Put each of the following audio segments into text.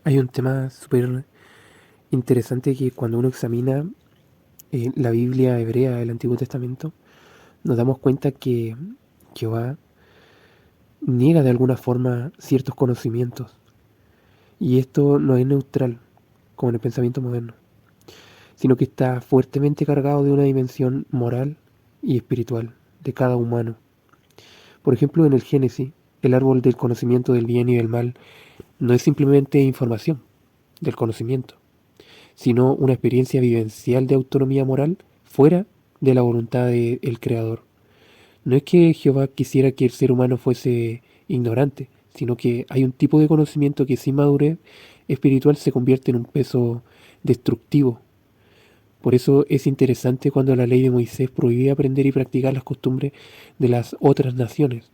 Hay un tema súper interesante que cuando uno examina la Biblia hebrea, el Antiguo Testamento, nos damos cuenta que Jehová niega de alguna forma ciertos conocimientos. Y esto no es neutral, como en el pensamiento moderno, sino que está fuertemente cargado de una dimensión moral y espiritual de cada humano. Por ejemplo, en el Génesis, el árbol del conocimiento del bien y del mal no es simplemente información del conocimiento, sino una experiencia vivencial de autonomía moral fuera de la voluntad del Creador. No es que Jehová quisiera que el ser humano fuese ignorante, sino que hay un tipo de conocimiento que sin madurez espiritual se convierte en un peso destructivo. Por eso es interesante cuando la ley de Moisés prohíbe aprender y practicar las costumbres de las otras naciones.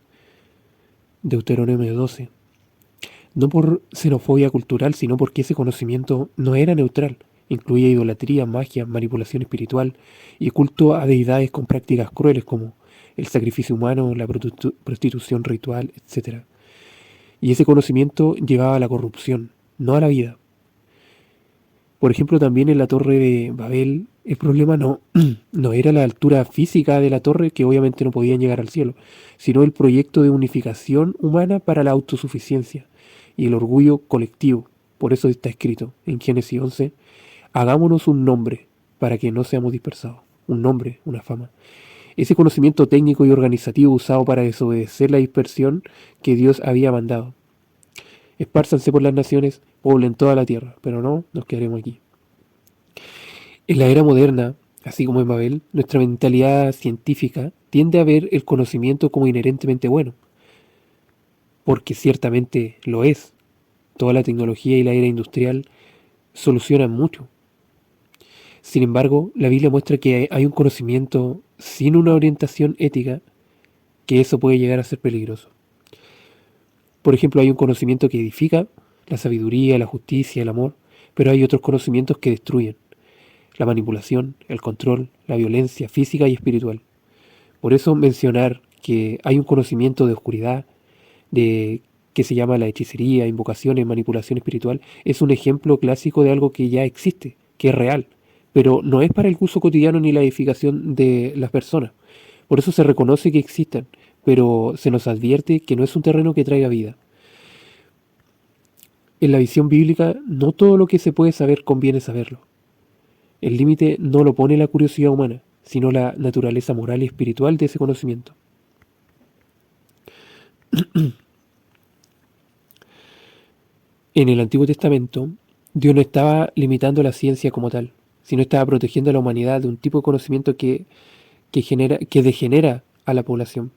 Deuteronomio 12. No por xenofobia cultural, sino porque ese conocimiento no era neutral. Incluía idolatría, magia, manipulación espiritual y culto a deidades con prácticas crueles como el sacrificio humano, la prostitución ritual, etc. Y ese conocimiento llevaba a la corrupción, no a la vida. Por ejemplo, también en la torre de Babel, el problema no era la altura física de la torre, que obviamente no podían llegar al cielo, sino el proyecto de unificación humana para la autosuficiencia y el orgullo colectivo. Por eso está escrito en Génesis 11, hagámonos un nombre para que no seamos dispersados. Un nombre, una fama. Ese conocimiento técnico y organizativo usado para desobedecer la dispersión que Dios había mandado. Espárzanse por las naciones, poblen toda la tierra, pero no nos quedaremos aquí. En la era moderna, así como en Babel, nuestra mentalidad científica tiende a ver el conocimiento como inherentemente bueno, porque ciertamente lo es. Toda la tecnología y la era industrial solucionan mucho. Sin embargo, la Biblia muestra que hay un conocimiento sin una orientación ética, que eso puede llegar a ser peligroso. Por ejemplo, hay un conocimiento que edifica, la sabiduría, la justicia, el amor, pero hay otros conocimientos que destruyen, la manipulación, el control, la violencia física y espiritual. Por eso mencionar que hay un conocimiento de oscuridad, de que se llama la hechicería, invocaciones, manipulación espiritual, es un ejemplo clásico de algo que ya existe, que es real, pero no es para el uso cotidiano ni la edificación de las personas. Por eso se reconoce que existen, pero se nos advierte que no es un terreno que traiga vida. En la visión bíblica, no todo lo que se puede saber conviene saberlo. El límite no lo pone la curiosidad humana, sino la naturaleza moral y espiritual de ese conocimiento. En el Antiguo Testamento, Dios no estaba limitando la ciencia como tal, sino estaba protegiendo a la humanidad de un tipo de conocimiento que degenera a la población.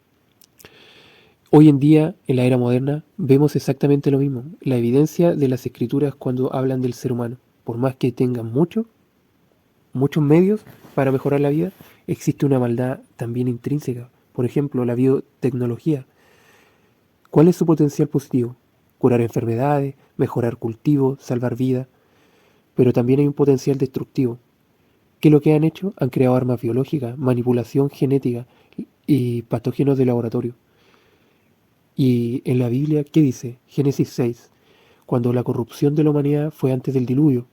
Hoy en día, en la era moderna, vemos exactamente lo mismo, la evidencia de las escrituras cuando hablan del ser humano. Por más que tengan muchos medios para mejorar la vida, existe una maldad también intrínseca. Por ejemplo, la biotecnología. ¿Cuál es su potencial positivo? Curar enfermedades, mejorar cultivos, salvar vidas. Pero también hay un potencial destructivo. ¿Qué es lo que han hecho? Han creado armas biológicas, manipulación genética y patógenos de laboratorio. Y en la Biblia, ¿qué dice? Génesis 6, cuando la corrupción de la humanidad fue antes del diluvio,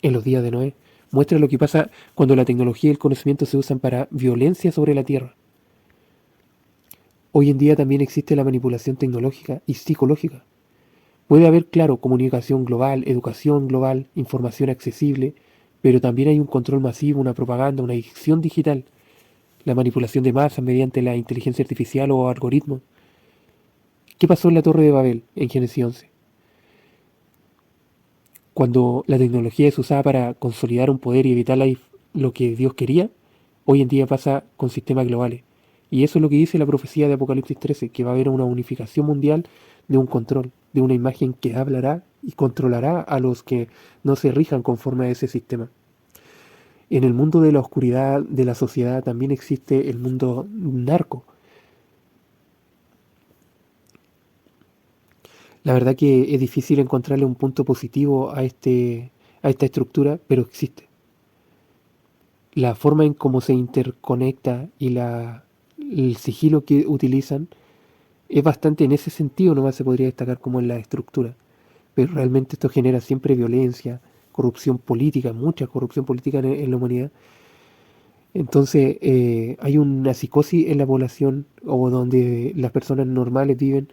en los días de Noé, muestra lo que pasa cuando la tecnología y el conocimiento se usan para violencia sobre la tierra. Hoy en día también existe la manipulación tecnológica y psicológica. Puede haber, claro, comunicación global, educación global, información accesible, pero también hay un control masivo, una propaganda, una adicción digital, la manipulación de masas mediante la inteligencia artificial o algoritmos. ¿Qué pasó en la Torre de Babel en Génesis 11? Cuando la tecnología es usada para consolidar un poder y evitar lo que Dios quería, hoy en día pasa con sistemas globales. Y eso es lo que dice la profecía de Apocalipsis 13, que va a haber una unificación mundial de un control, de una imagen que hablará y controlará a los que no se rijan conforme a ese sistema. En el mundo de la oscuridad de la sociedad también existe el mundo narco. La verdad que es difícil encontrarle un punto positivo a esta estructura, pero existe. La forma en cómo se interconecta y el sigilo que utilizan es bastante en ese sentido, nomás se podría destacar como en la estructura. pero realmente esto genera siempre violencia, corrupción política, mucha corrupción política en la humanidad. Entonces hay una psicosis en la población o donde las personas normales viven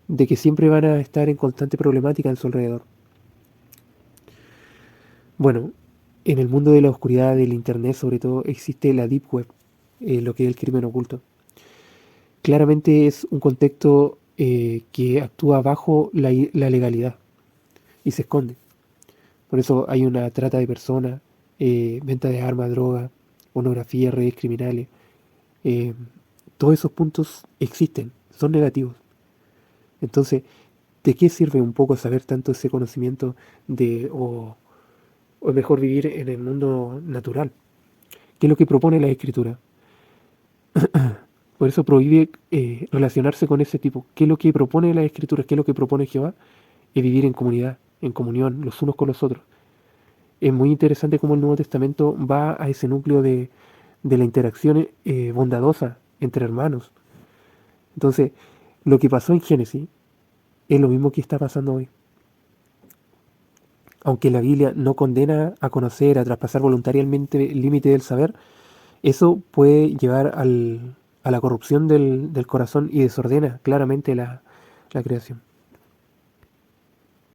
de que siempre van a estar en constante problemática en su alrededor. Bueno, en el mundo de la oscuridad del Internet sobre todo existe la Deep Web, lo que es el crimen oculto. Claramente es un contexto que actúa bajo la legalidad y se esconde. Por eso hay una trata de personas, venta de armas, droga, pornografía, redes criminales. eh, Todos esos puntos existen, son negativos. Entonces, ¿de qué sirve un poco saber tanto ese conocimiento o es mejor vivir en el mundo natural? ¿Qué es lo que propone la escritura? Por eso prohíbe relacionarse con ese tipo. ¿Qué es lo que propone la escritura? ¿Qué es lo que propone Jehová? Es vivir en comunidad, en comunión, los unos con los otros. Es muy interesante cómo el Nuevo Testamento va a ese núcleo de la interacción bondadosa entre hermanos. Entonces, lo que pasó en Génesis es lo mismo que está pasando hoy. Aunque la Biblia no condena a conocer, a traspasar voluntariamente el límite del saber, eso puede llevar a la corrupción del corazón y desordena claramente la creación.